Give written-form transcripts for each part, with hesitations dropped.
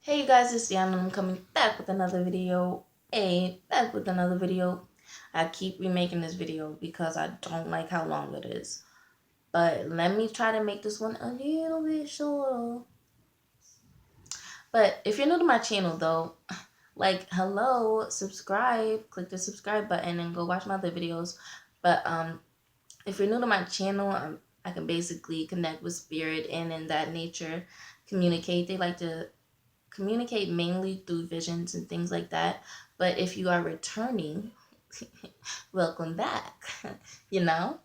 Hey you guys, it's Diana and I'm coming back with another video. I keep remaking this video because I don't like how long it is. But let me try to make this one a little bit shorter. But if you're new to my channel though, hello, subscribe, click the subscribe button and go watch my other videos. But if you're new to my channel, I can basically connect with spirit and in that nature communicate. They like to communicate mainly through visions and things like that. But if you are returning, welcome back, you know?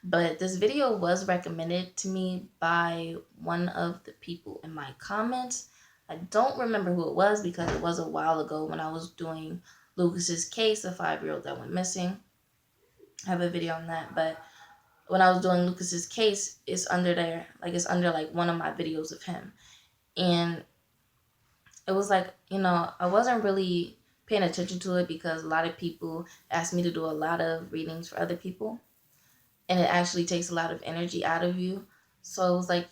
But this video was recommended to me by one of the people in my comments. I don't remember who it was because it was a while ago when I was doing Lucas's case, a 5-year-old that went missing. I have a video on that, but when I was doing Lucas's case, it's under there, it's under one of my videos of him. And it was I wasn't really paying attention to it because a lot of people asked me to do a lot of readings for other people. And it actually takes a lot of energy out of you. So it was I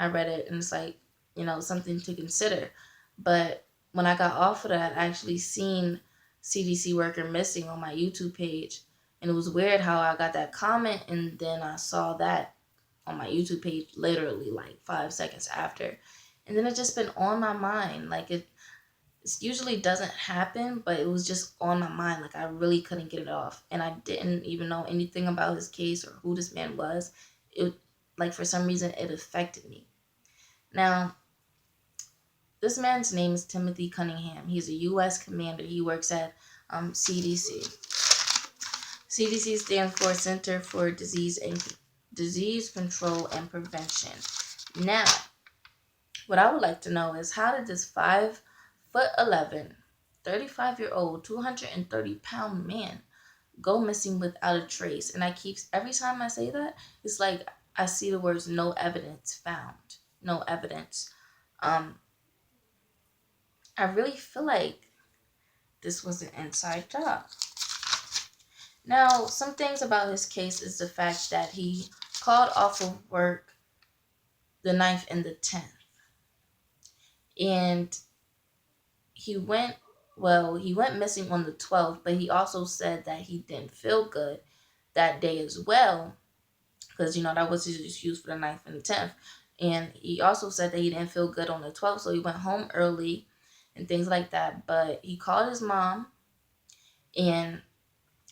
read it and it's something to consider. But when I got off of that, I actually seen CDC worker missing on my YouTube page. And it was weird how I got that comment and then I saw that on my YouTube page literally 5 seconds after. And then it's just been on my mind. It usually doesn't happen, but it was just on my mind. I really couldn't get it off. And I didn't even know anything about his case or who this man was. It, for some reason, it affected me. Now, this man's name is Timothy Cunningham. He's a U.S. commander. He works at CDC. CDC stands for Center for Disease Control and Prevention. Now, what I would like to know is, how did this 5'11", 35-year-old, 230-pound man go missing without a trace? And every time I say that, it's like I see the words "no evidence found." No evidence. I really feel like this was an inside job. Now, some things about his case is the fact that he called off of work the 9th and the 10th. And he went missing on the 12th, but he also said that he didn't feel good that day as well, because that was his excuse for the 9th and the 10th. And he also said that he didn't feel good on the 12th, so he went home early and things like that. But he called his mom, and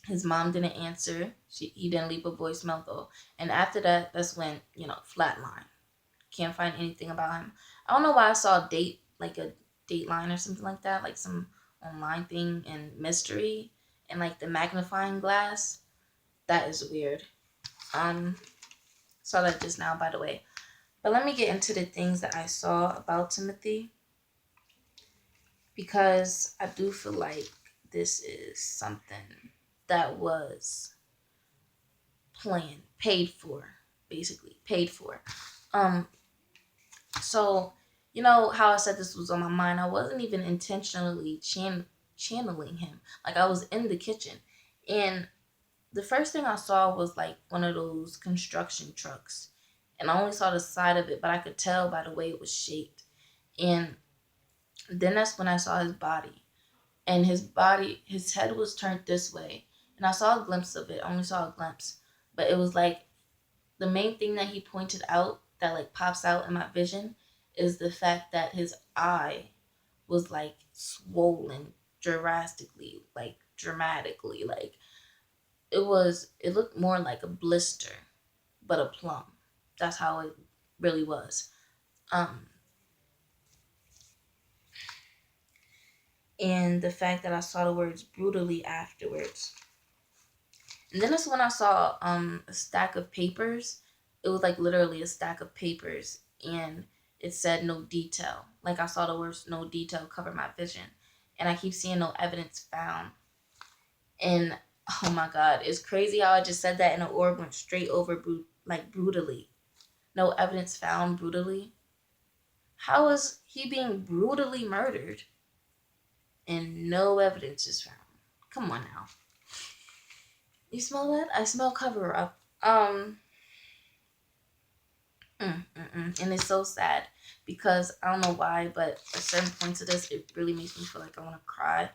his mom didn't answer. He didn't leave a voicemail though. And after that, that's when flatline. Can't find anything about him. I don't know why I saw a Dateline or something like that, some online thing and mystery and the magnifying glass. That is weird. Saw that just now, by the way. But let me get into the things that I saw about Timothy, because I do feel like this is something that was planned, paid for, basically paid for. So how I said this was on my mind, I wasn't even intentionally channeling him. I was in the kitchen, and the first thing I saw was one of those construction trucks, and I only saw the side of it, but I could tell by the way it was shaped. And then that's when I saw his body, and his head was turned this way, and I saw a glimpse of it. I only saw a glimpse, but it was the main thing that he pointed out that pops out in my vision is the fact that his eye was swollen dramatically. It looked more like a blister, but a plum. That's how it really was. And the fact that I saw the words brutally afterwards. And then that's when I saw a stack of papers. It was literally a stack of papers, and it said no detail. I saw the words no detail cover my vision, and I keep seeing no evidence found. And oh my God, it's crazy how I just said that and the orb went straight over brutally. No evidence found brutally. How is he being brutally murdered and no evidence is found? Come on now. You smell that? I smell cover up. And it's so sad because I don't know why, but at certain points of this, it really makes me feel like I want to cry.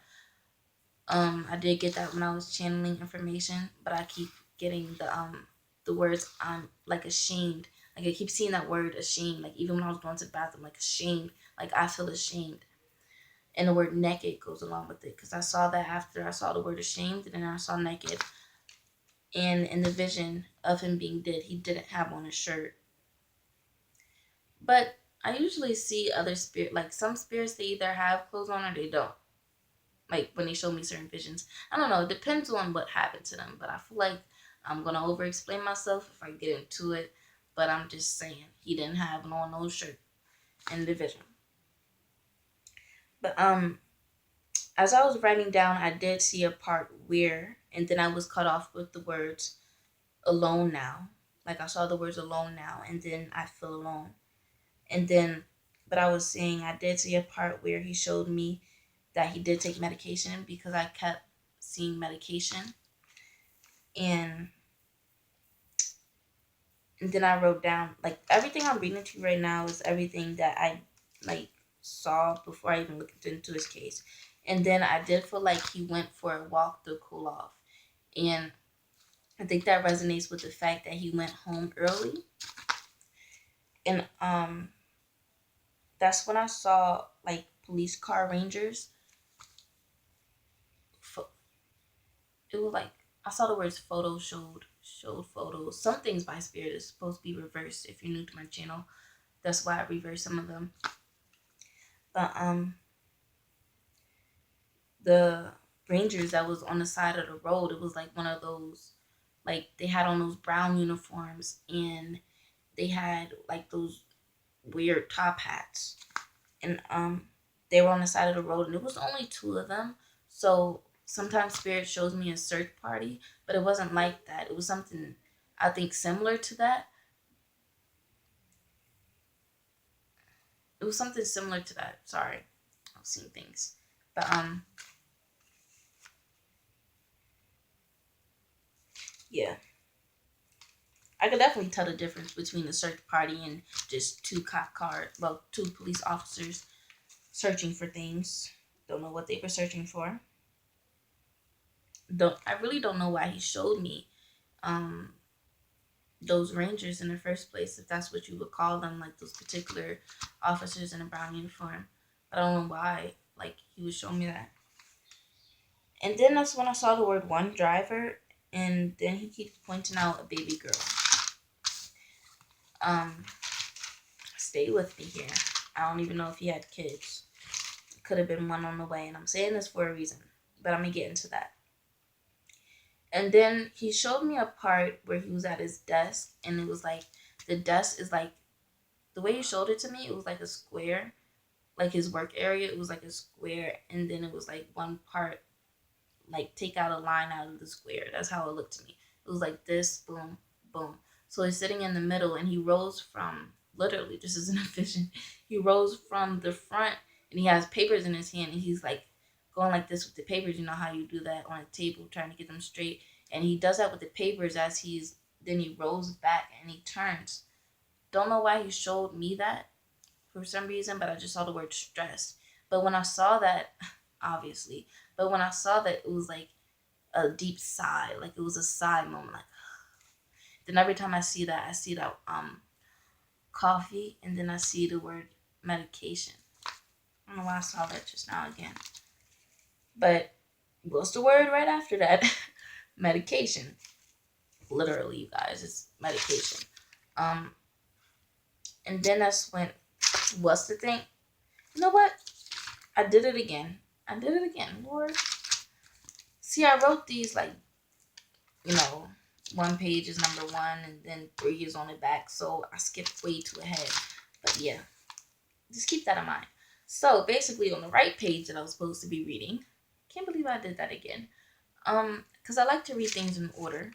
I did get that when I was channeling information, but I keep getting the words I'm like ashamed. Like I keep seeing that word ashamed. Like even when I was going to the bathroom, like ashamed. Like I feel ashamed. And the word naked goes along with it because I saw that after I saw the word ashamed, and then I saw naked. And in the vision of him being dead, he didn't have on a shirt. But I usually see other spirit, like some spirits, they either have clothes on or they don't. Like when they show me certain visions, I don't know. It depends on what happened to them. But I feel like I'm gonna over explain myself if I get into it. But I'm just saying he didn't have on no shirt in the vision. But as I was writing down, I did see a part where, and then I was cut off with the words alone now. Like I saw the words alone now, and then I feel alone. And then, but I was saying I did see a part where he showed me that he did take medication because I kept seeing medication. And, and then I wrote down, like, everything I'm reading to you right now is everything that I, like, saw before I even looked into his case. And then I did feel like he went for a walk to cool off. And I think that resonates with the fact that he went home early. And that's when I saw like police car rangers. It was like I saw the words photo showed photos. Some things by spirit is supposed to be reversed. If you're new to my channel, that's why I reversed some of them. But the rangers that was on the side of the road, it was like one of those, like they had on those brown uniforms, and they had like those weird top hats, and they were on the side of the road, and it was only two of them. So sometimes spirit shows me a search party, but it wasn't like that. It was something I think similar to that. It was something similar to that. Sorry, I was seeing things, but yeah, I could definitely tell the difference between a search party and just two cop cars. Well, two police officers searching for things. Don't know what they were searching for. Don't I really don't know why he showed me um those rangers in the first place, if that's what you would call them, like those particular officers in a brown uniform. But I don't know why, like, he was showing me that. And then that's when I saw the word one driver, and then he keeps pointing out a baby girl. Um, Stay with me here. I don't even know if he had kids. It could have been one on the way, and I'm saying this for a reason, but I'm gonna get into that. And then he showed me a part where he was at his desk, and it was like the desk is like the way he showed it to me, it was like a square, like his work area. It was like a square, and then it was like one part, like take out a line out of the square. That's how it looked to me. It was like this, boom, boom. So he's sitting in the middle, and he rose from literally, this isn't a vision. He rose from the front, and he has papers in his hand, and he's like going like this with the papers. You know how you do that on a table, trying to get them straight. And he does that with the papers as he's then he rolls back and he turns. Don't know why he showed me that for some reason, but I just saw the word stress. But when I saw that, obviously, but when I saw that, it was like a deep sigh, like it was a sigh moment. Like then every time I see that coffee, and then I see the word medication. I don't know why I saw that just now again, but what's the word right after that? Medication. Literally, you guys, it's medication. Um, and then that's when what's the thing? You know what? I did it again. I did it again, Lord. See, I wrote these like, you know, one page is number one, and then three is on the back. So I skipped way too ahead. But yeah, just keep that in mind. So basically, on the right page that I was supposed to be reading, can't believe I did that again. Because I like to read things in order.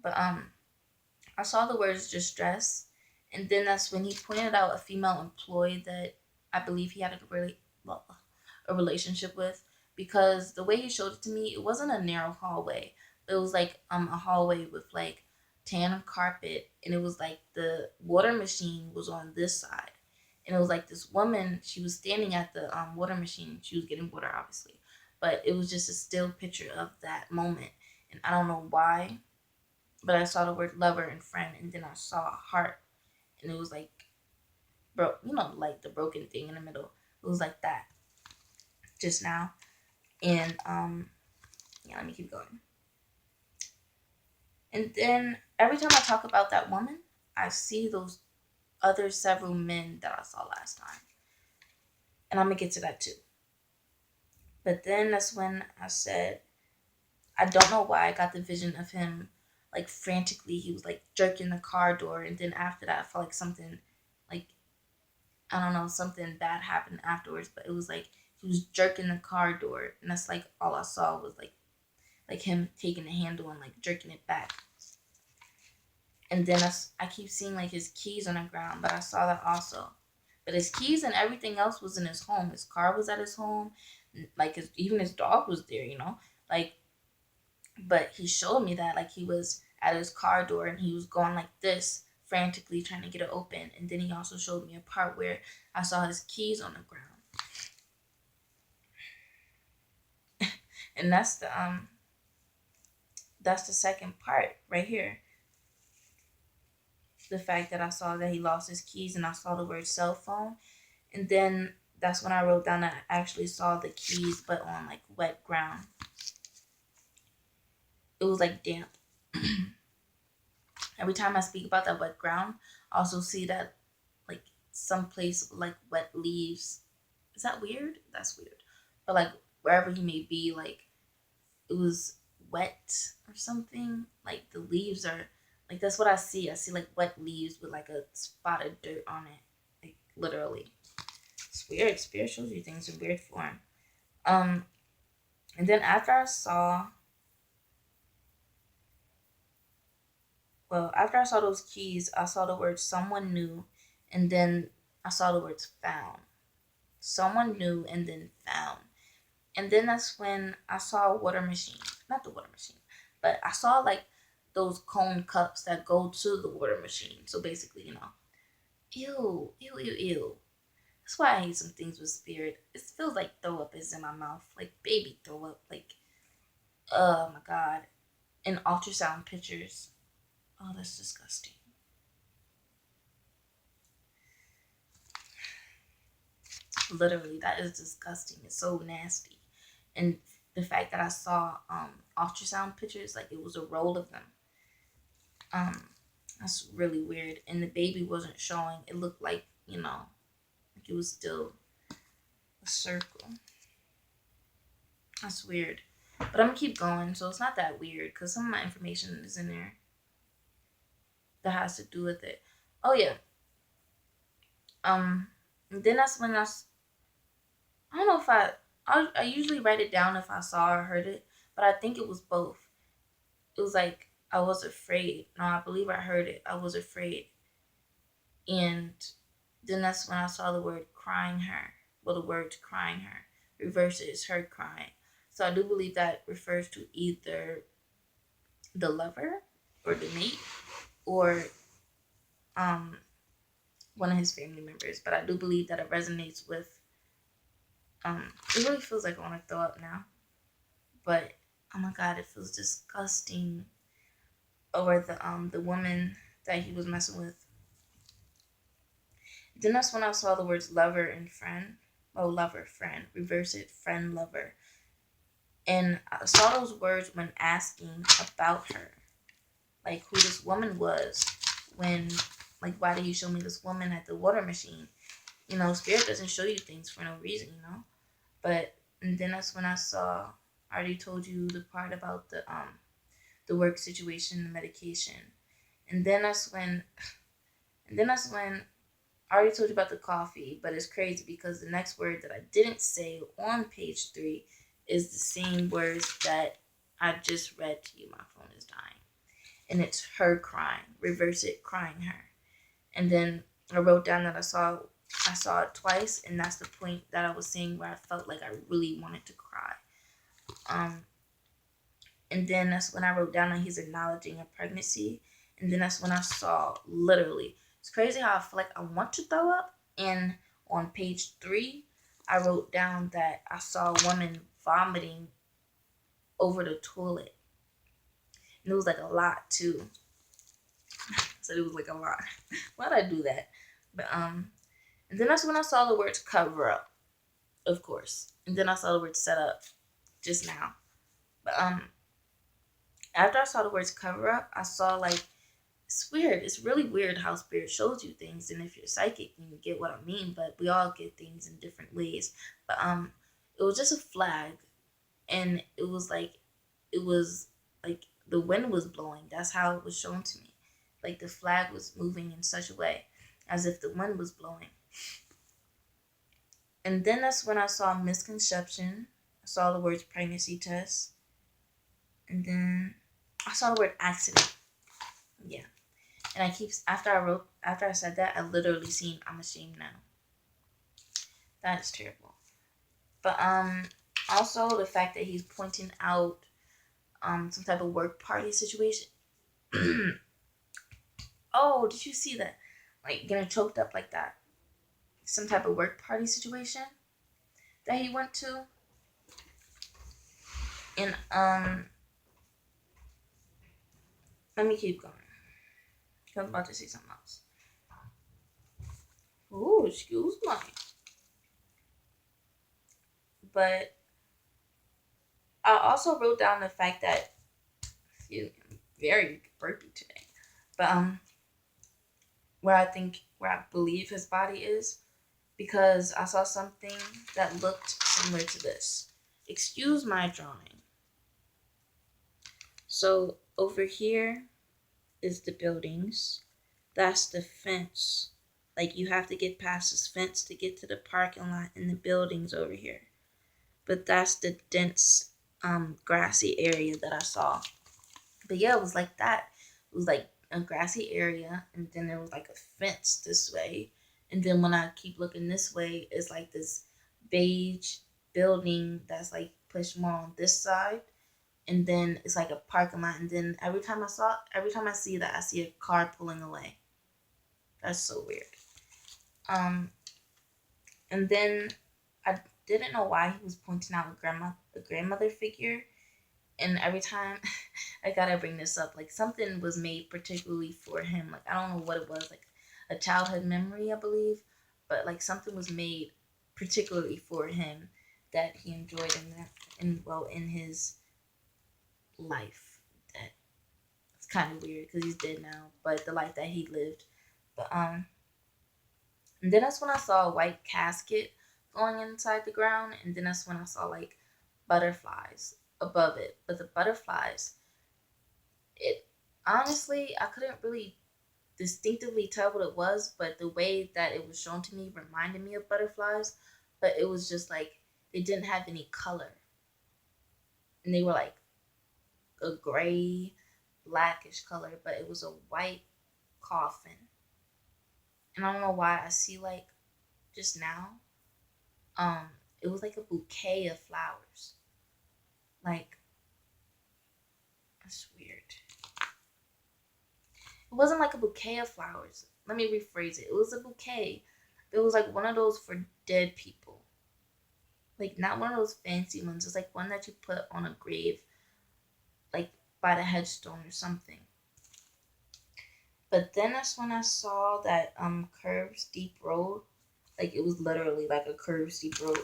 But I saw the words distress, and then that's when he pointed out a female employee that I believe he had well, a relationship with, because the way he showed it to me, it wasn't a narrow hallway. It was like a hallway with like tan carpet, and it was like the water machine was on this side, And it was like this woman, she was standing at the water machine. She was getting water, obviously. But it was just a still picture of that moment. And I don't know why, but I saw the word lover and friend, and then I saw a heart. And it was like, like the broken thing in the middle. It was like that just now. And yeah, let me keep going. And then every time I talk about that woman, I see those other several men that I saw last time. And I'm going to get to that too. But then that's when I said, I don't know why I got the vision of him like frantically. He was like jerking the car door. And then after that, I felt like something, like, I don't know, something bad happened afterwards. But it was like he was jerking the car door. And that's like all I saw was like him taking the handle and like jerking it back. And then I keep seeing like his keys on the ground, but I saw that also. But his keys and everything else was in his home. His car was at his home. Like even his dog was there, Like, but he showed me that like he was at his car door and he was going like this, frantically trying to get it open. And then he also showed me a part where I saw his keys on the ground. And that's the second part right here. The fact that I saw that he lost his keys and I saw the word cell phone. And then that's when I wrote down that I actually saw the keys, but on like wet ground. It was like damp. Every time I speak about that wet ground, I also see that like someplace like wet leaves. Is that weird? That's weird. But like wherever he may be, like it was wet or something. Like the leaves are like, that's what I see. I see like wet leaves with like a spot of dirt on it. Like literally. It's weird. Spirit shows you things in weird form. And then after I saw those keys, I saw the word someone new, and then I saw the words found. Someone new and then found. And then that's when I saw a water machine. Not the water machine, but I saw like those cone cups that go to the water machine. So basically, ew, ew, ew, ew. That's why I hate some things with spirit. It feels like throw up is in my mouth. Like baby throw up. Like, oh my God. And ultrasound pictures. Oh, that's disgusting. Literally, that is disgusting. It's so nasty. And the fact that I saw ultrasound pictures, like it was a roll of them. That's really weird. And the baby wasn't showing. It looked like, like it was still a circle. That's weird. But I'm gonna keep going, so it's not that weird because some of my information is in there that has to do with it. Oh yeah. And then that's when I don't know if I usually write it down if I saw or heard it, but I think it was both. It was like I was afraid. No, I believe I heard it. I was afraid. And then that's when I saw the word crying her. Well, the words crying her. Reverse it is her crying. So I do believe that refers to either the lover or the mate or one of his family members. But I do believe that it resonates with it really feels like I want to throw up now. But oh my God, it feels disgusting. Or the woman that he was messing with. Then that's when I saw the words lover and friend. Oh, lover, friend. Reverse it, friend, lover. And I saw those words when asking about her. Like who this woman was. When, like, why did you show me this woman at the water machine? Spirit doesn't show you things for no reason, But, and then that's when I already told you the part about the work situation, the medication. And then that's when I already told you about the coffee, but it's crazy because the next word that I didn't say on page 3 is the same words that I just read to you. My phone is dying. And it's her crying. Reverse it, crying her. And then I wrote down that I saw it twice, and that's the point that I was saying where I felt like I really wanted to cry. And then that's when I wrote down that he's acknowledging a pregnancy. And then that's when I saw, literally, it's crazy how I feel like I want to throw up, And on page 3, I wrote down that I saw a woman vomiting over the toilet. And it was like a lot too. So it was like a lot. Why'd I do that? But and then that's when I saw the words cover up, of course. And then I saw the word set up just now. But after I saw the words cover up, I saw like it's weird. It's really weird how spirit shows you things, and if you're psychic, you get what I mean. But we all get things in different ways. But it was just a flag, and it was like the wind was blowing. That's how it was shown to me. Like the flag was moving in such a way, as if the wind was blowing. And then that's when I saw misconception. I saw the words pregnancy test, and then I saw the word accident. Yeah. And after I said that, I literally seen I'm ashamed now. That is terrible. But also the fact that he's pointing out some type of work party situation. Oh, did you see that? Like getting choked up like that. Some type of work party situation that he went to. And let me keep going. I was about to say something else. Ooh, excuse me. But I also wrote down the fact that I'm very burpy today. But where I believe his body is, because I saw something that looked similar to this. Excuse my drawing. So over here is the buildings. That's the fence. Like you have to get past this fence to get to the parking lot and the buildings over here. But that's the dense grassy area that I saw. But yeah, it was like that. It was like a grassy area, and then there was like a fence this way. And then when I keep looking this way, it's like this beige building that's like pushed more on this side. And then it's like a parking lot. And then every time I see that, I see a car pulling away. That's so weird. Um, and then I didn't know why he was pointing out a grandmother figure. And every time I gotta bring this up, like something was made particularly for him. Like I don't know what it was, like a childhood memory, I believe, but like something was made particularly for him that he enjoyed in his life. That it's kind of weird because he's dead now, but the life that he lived. But and then that's when I saw a white casket going inside the ground, and then that's when I saw like butterflies above it. But the butterflies, it honestly, I couldn't really distinctively tell what it was, but the way that it was shown to me reminded me of butterflies. But it was just like they didn't have any color, and they were like a gray, blackish color, but it was a white coffin. And I don't know why I see like just now, um, it was like a bouquet of flowers. Like that's weird. It wasn't like a bouquet of flowers. Let me rephrase it. It was a bouquet. It was like one of those for dead people. Like not one of those fancy ones. It's like one that you put on a grave, like by the headstone or something. But then that's when I saw that curved steep road. Like it was literally like a curved steep road.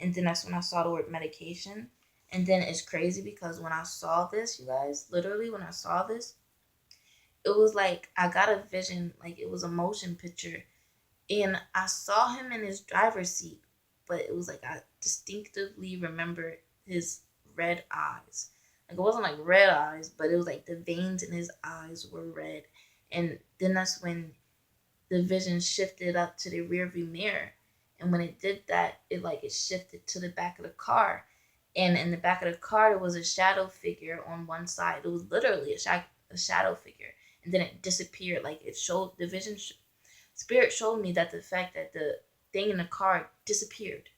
And then that's when I saw the word medication. And then it's crazy because when I saw this, you guys, literally when I saw this, it was like I got a vision, like it was a motion picture, and I saw him in his driver's seat, but it was like I distinctively remember his red eyes. Like it wasn't like red eyes, but it was like the veins in his eyes were red. And then that's when the vision shifted up to the rear view mirror. And when it did that, it shifted to the back of the car. And in the back of the car, there was a shadow figure on one side. It was literally a shadow figure. And then it disappeared. Like it showed the vision. Spirit showed me that the fact that the thing in the car disappeared.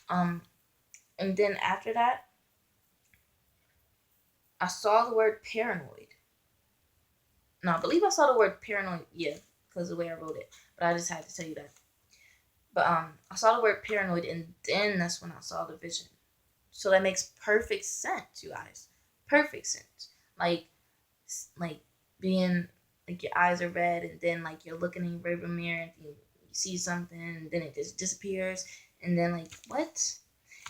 Um, and then after that, I saw the word paranoid. No, I believe I saw the word paranoid. Yeah, because the way I wrote it. But I just had to tell you that. But I saw the word paranoid, and then that's when I saw the vision. So that makes perfect sense, you guys. Perfect sense. Like being like your eyes are red, and then like you're looking in your rearview mirror, and you see something, and then it just disappears, and then like what?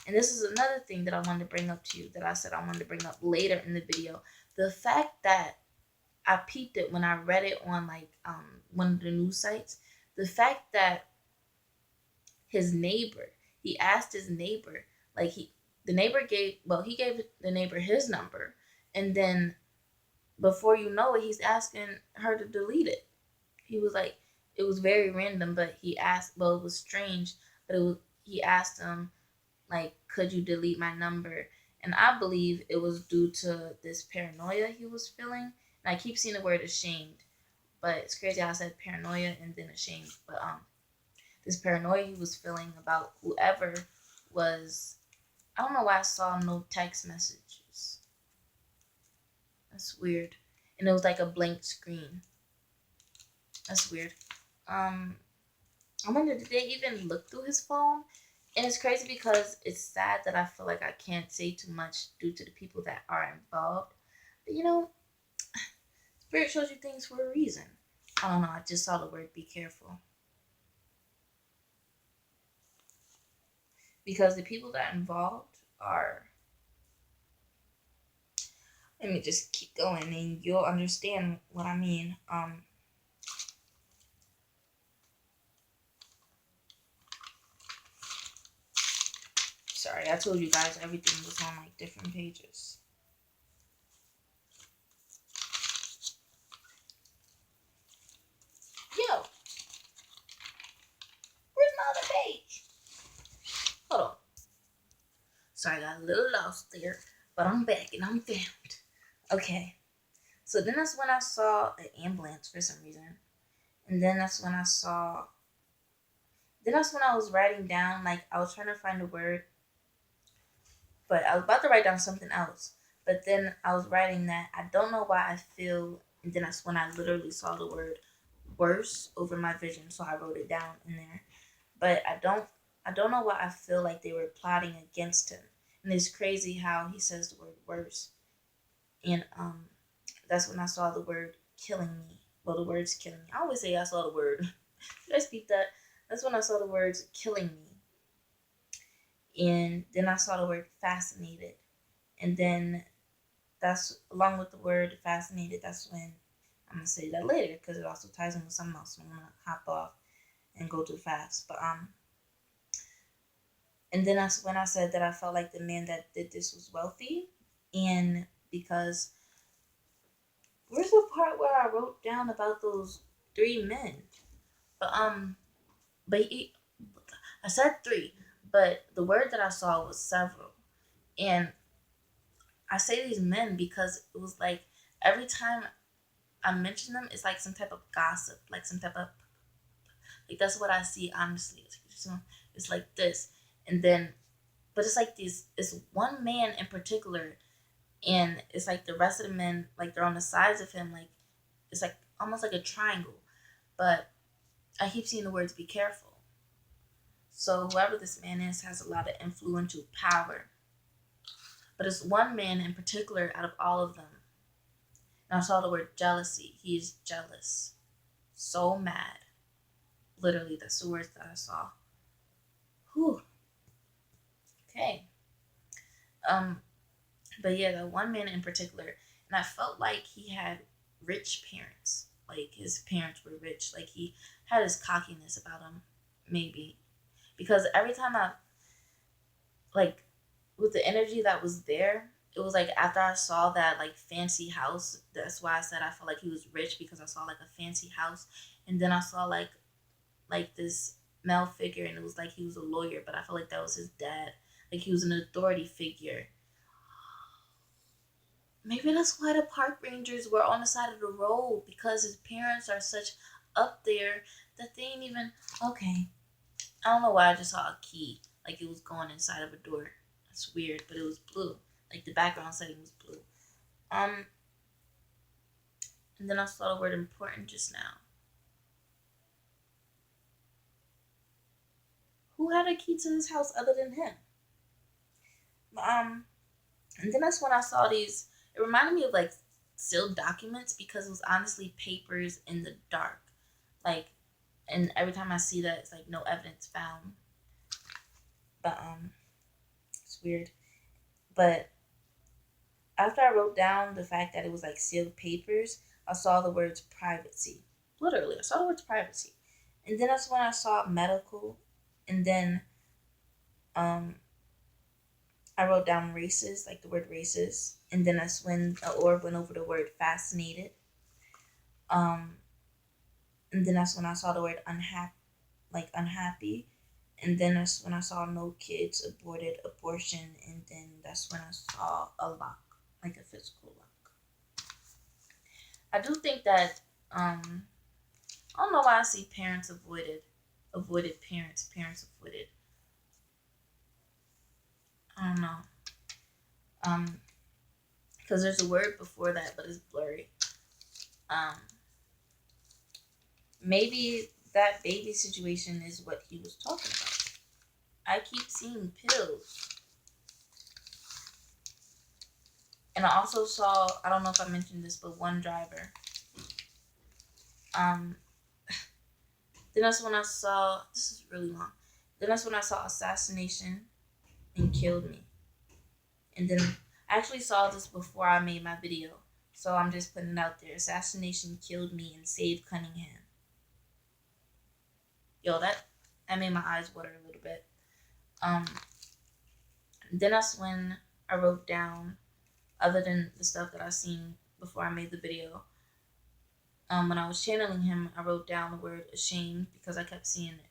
And this is another thing that I wanted to bring up to you that I said I wanted to bring up later in the video. The fact that I peeped it when I read it on like one of the news sites. The fact that his neighbor, he asked his neighbor, like the neighbor he gave the neighbor his number, and then before you know it, he's asking her to delete it. He was like, it was very random, but he asked, well, it was strange, but he asked him, like, could you delete my number? And I believe it was due to this paranoia he was feeling. And I keep seeing the word ashamed, but it's crazy how I said paranoia and then ashamed. But this paranoia he was feeling about whoever was, I don't know why I saw no text messages. That's weird. And it was like a blank screen. That's weird. I wonder, did they even look through his phone? And it's crazy because it's sad that I feel like I can't say too much due to the people that are involved. But Spirit shows you things for a reason. I don't know, I just saw the word be careful. Because the people that are involved are, let me just keep going and you'll understand what I mean. Sorry, I told you guys everything was on like different pages. Yo, where's my other page? Hold on. Sorry, I got a little lost there, but I'm back and I'm found. Okay. So then that's when I saw an ambulance for some reason. And then that's when I was writing down, like I was trying to find a word, but I was about to write down something else. But then I was writing that I don't know why I feel, and then that's when I literally saw the word worse over my vision. So I wrote it down in there. But I don't know why I feel like they were plotting against him. And it's crazy how he says the word worse. And that's when I saw the word killing me. Well, the words killing me. I always say I saw the word. Did I speak that? That's when I saw the words killing me. And then I saw the word fascinated. And then that's along with the word fascinated, that's when I'm gonna say that later because it also ties in with something else. So I'm gonna hop off and go too fast. But and then that's when I said that I felt like the man that did this was wealthy. And because where's the part where I wrote down about those three men? But I said three, but the word that I saw was several. And I say these men because it was like every time I mention them, it's like some type of gossip, like some type of, like that's what I see honestly. It's like this, and then, but it's like this. It's one man in particular, and it's like the rest of the men, like they're on the sides of him, like it's like almost like a triangle. But I keep seeing the words "be careful." So whoever this man is has a lot of influential power. But it's one man in particular out of all of them. And I saw the word jealousy. He is jealous. So mad. Literally, that's the words that I saw. Whew. Okay. Um, but yeah, the one man in particular, and I felt like he had rich parents. Like his parents were rich. Like he had his cockiness about him, maybe. Because every time I like with the energy that was there, it was like after I saw that like fancy house, that's why I said I felt like he was rich because I saw like a fancy house, and then I saw like this male figure, and it was like he was a lawyer, but I felt like that was his dad, like he was an authority figure. Maybe that's why the park rangers were on the side of the road because his parents are such up there that they ain't even okay. I don't know why I just saw a key, like it was going inside of a door. That's weird, but it was blue. Like the background setting was blue. Um, and then I saw the word important just now. Who had a key to his house other than him? And then that's when I saw these. It reminded me of like sealed documents because it was honestly papers in the dark. Like, and every time I see that, it's like no evidence found. But it's weird. But after I wrote down the fact that it was like sealed papers, I saw the words privacy. Literally, I saw the words privacy. And then that's when I saw medical. And then um, I wrote down races, like the word races. And then that's when the orb went over the word fascinated. Um, and then that's when I saw the word unhappy, like unhappy. And then that's when I saw no kids, aborted, abortion. And then that's when I saw a lock, like a physical lock. I do think that I don't know why I see parents avoided parents avoided. I don't know. Um, because there's a word before that, but it's blurry. Um, maybe that baby situation is what he was talking about. I keep seeing pills, and I also saw. I don't know if I mentioned this, but one driver. Um, then that's when I saw. This is really long. Then that's when I saw assassination and killed me. And then I actually saw this before I made my video. So I'm just putting it out there. Assassination killed me and saved Cunningham. Yo, that made my eyes water a little bit. Um, then that's when I wrote down, other than the stuff that I seen before I made the video. When I was channeling him, I wrote down the word ashamed because I kept seeing it.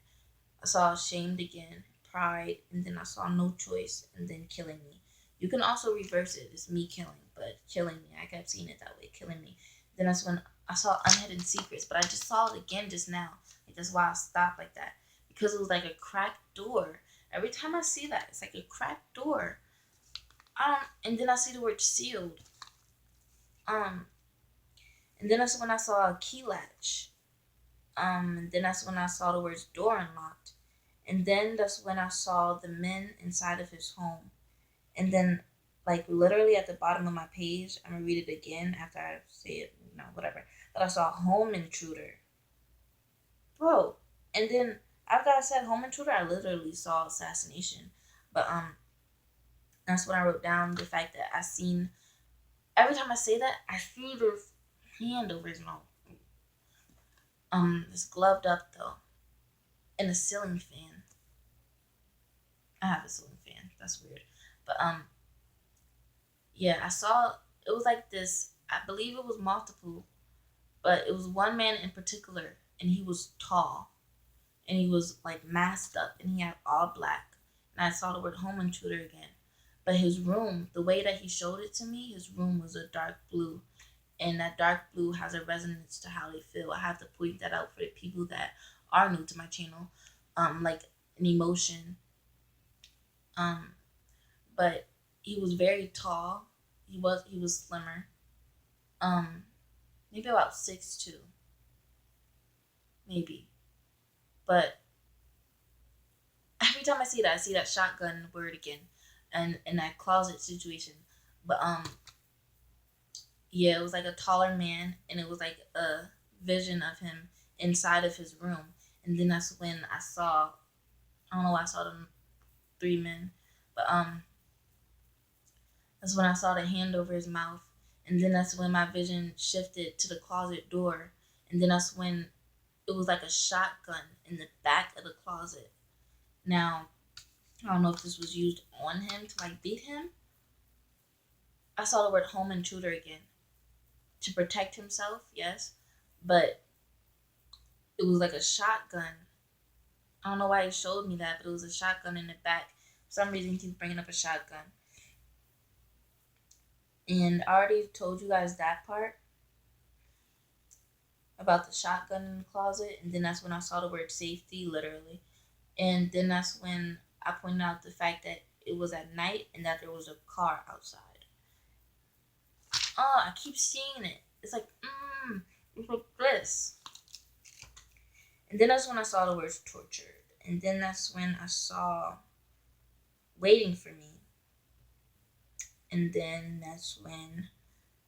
I saw ashamed again, pride, and then I saw no choice, and then killing me. You can also reverse it. It's me killing, but killing me. I kept seeing it that way, killing me. Then that's when I saw unhidden secrets, but I just saw it again just now. Like that's why I stopped like that, because it was like a cracked door. Every time I see that, it's like a cracked door. And then I see the word sealed. Um, and then that's when I saw a key latch. And then that's when I saw the words door unlocked. And then that's when I saw the men inside of his home. And then, like, literally at the bottom of my page, I'm gonna read it again after I say it, whatever. But I saw home intruder. Bro. And then after I said home intruder, I literally saw assassination. But, that's when I wrote down the fact that I seen, every time I say that, I feel this hand over his mouth. It's gloved up, though. And a ceiling fan. I have a ceiling fan. That's weird. But, yeah, I saw, it was like this, I believe it was multiple, but it was one man in particular, and he was tall, and he was like masked up, and he had all black, and I saw the word home intruder again. But his room, the way that he showed it to me, his room was a dark blue, and that dark blue has a resonance to how they feel. I have to point that out for the people that are new to my channel, like an emotion, um, but he was very tall. He was slimmer, um, maybe about 6'2", maybe. But every time I see that shotgun word again, and in that closet situation. But yeah, it was like a taller man, and it was like a vision of him inside of his room. And then that's when I saw, I don't know why I saw them 3 men, but that's when I saw the hand over his mouth. And then that's when my vision shifted to the closet door. And then that's when it was like a shotgun in the back of the closet. Now, I don't know if this was used on him to like beat him. I saw the word home intruder again. To protect himself, yes. But it was like a shotgun. I don't know why he showed me that, but it was a shotgun in the back. For some reason, he keeps bringing up a shotgun. And I already told you guys that part about the shotgun in the closet. And then that's when I saw the word safety, literally. And then that's when I pointed out the fact that it was at night and that there was a car outside. Oh, I keep seeing it. It's like, it's like this. And then that's when I saw the words tortured. And then that's when I saw Waiting for Me. And then that's when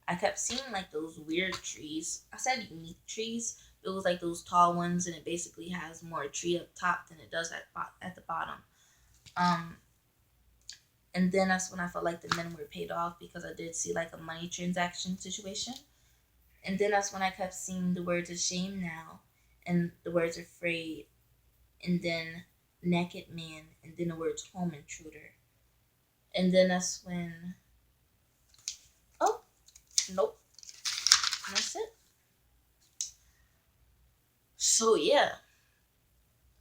I kept seeing like those weird trees. I said unique trees. It was like those tall ones, and it basically has more tree up top than it does at the bottom. Um, and then that's when I felt like the men were paid off because I did see like a money transaction situation. And then that's when I kept seeing the words ashamed now, and the words afraid, and then naked man, and then the words home intruder. And then that's when, oh, nope, that's it. So yeah,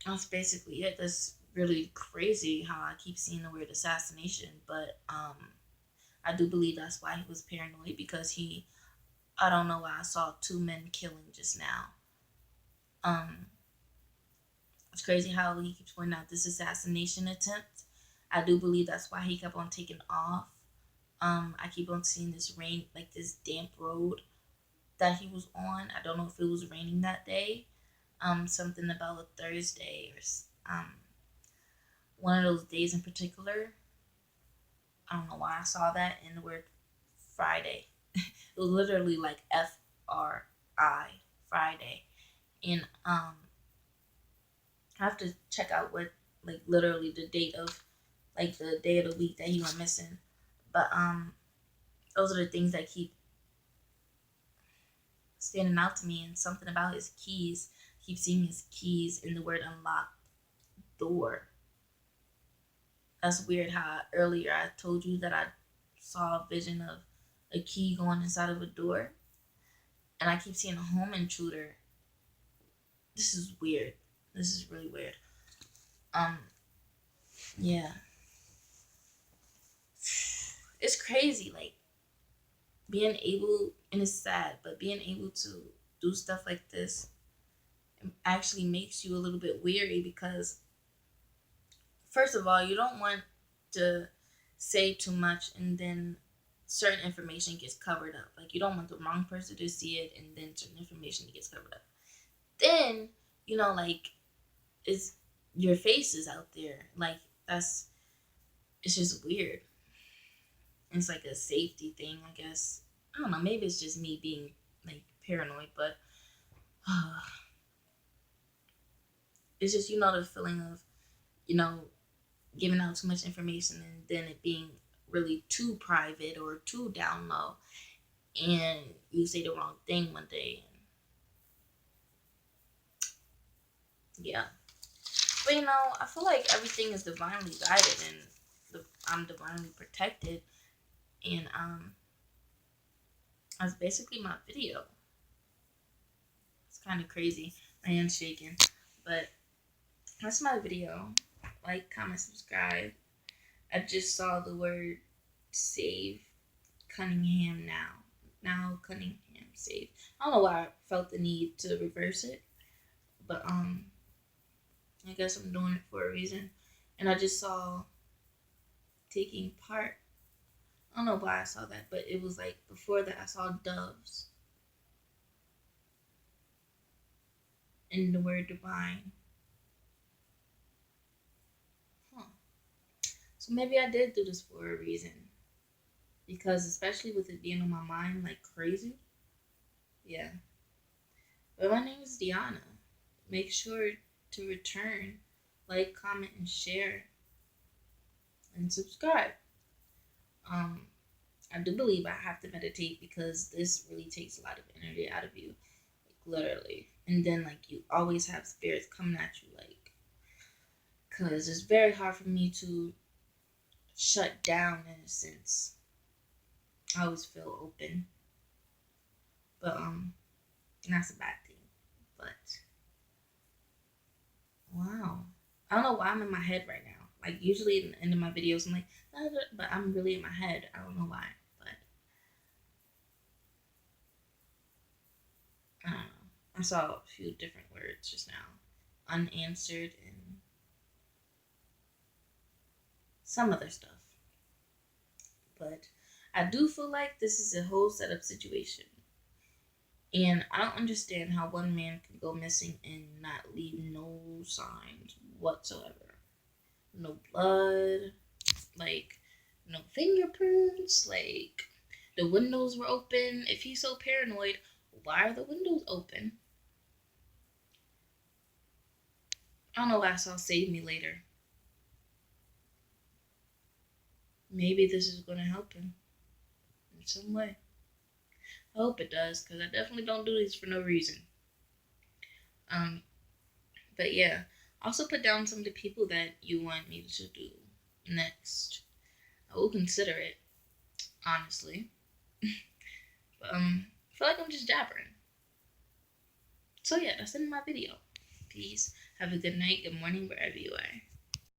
that's basically it. That's really crazy how I keep seeing the word assassination, but I do believe that's why he was paranoid because I don't know why I saw two men killing just now. Um, it's crazy how he keeps pointing out this assassination attempt. I do believe that's why he kept on taking off. I keep on seeing this rain, like this damp road that he was on. I don't know if it was raining that day. Something about a Thursday or one of those days in particular. I don't know why I saw that in the word Friday. It was literally like FRI Friday, and I have to check out what like literally the date of like the day of the week that he went missing. But those are the things that keep standing out to me, and something about his keys. I keep seeing his keys in the word unlock door. That's weird how earlier I told you that I saw a vision of a key going inside of a door, and I keep seeing a home intruder. This is weird. This is really weird. Um, yeah, it's crazy. Like being able, and it's sad, but being able to do stuff like this actually makes you a little bit weary because, first of all, you don't want to say too much and then certain information gets covered up. Like you don't want the wrong person to see it and then certain information gets covered up. Then, like it's your face is out there. Like that's it's just weird. It's like a safety thing, I guess. I don't know, maybe it's just me being like paranoid, but it's just the feeling of, you know, giving out too much information and then it being really too private or too down low and you say the wrong thing one day. Yeah. But I feel like everything is divinely guided and I'm divinely protected, and that's basically my video. It's kind of crazy. My hand's shaking, but that's my video. Like, comment, subscribe. I just saw the word save Cunningham now. Now Cunningham save. I don't know why I felt the need to reverse it, but I guess I'm doing it for a reason. And I just saw taking part. I don't know why I saw that, but it was like before that I saw doves and the word divine. Huh. So maybe I did do this for a reason. Because especially with it being on my mind like crazy. Yeah. But my name is Deanna. Make sure to return, like, comment, and share, and subscribe. Um, I do believe I have to meditate because this really takes a lot of energy out of you, like literally. And then like you always have spirits coming at you, like, because it's very hard for me to shut down in a sense. I always feel open, but that's a bad thing. But wow, I don't know why I'm in my head right now. Like usually in the end of my videos, I'm like, but I'm really in my head. I don't know why, but I don't know. I saw a few different words just now, unanswered and some other stuff. But I do feel like this is a whole setup situation. And I don't understand how one man can go missing and not leave no signs. whatsoever. No blood, like no fingerprints, like the windows were open. If he's so paranoid, why are the windows open? I don't know why I saw Save Me Later. Maybe this is going to help him in some way. I hope it does, because I definitely don't do these for no reason. Um, but yeah, also put down some of the people that you want me to do next. I will consider it, honestly. But I feel like I'm just jabbering. So yeah, that's in my video. Peace. Have a good night, good morning, wherever you are.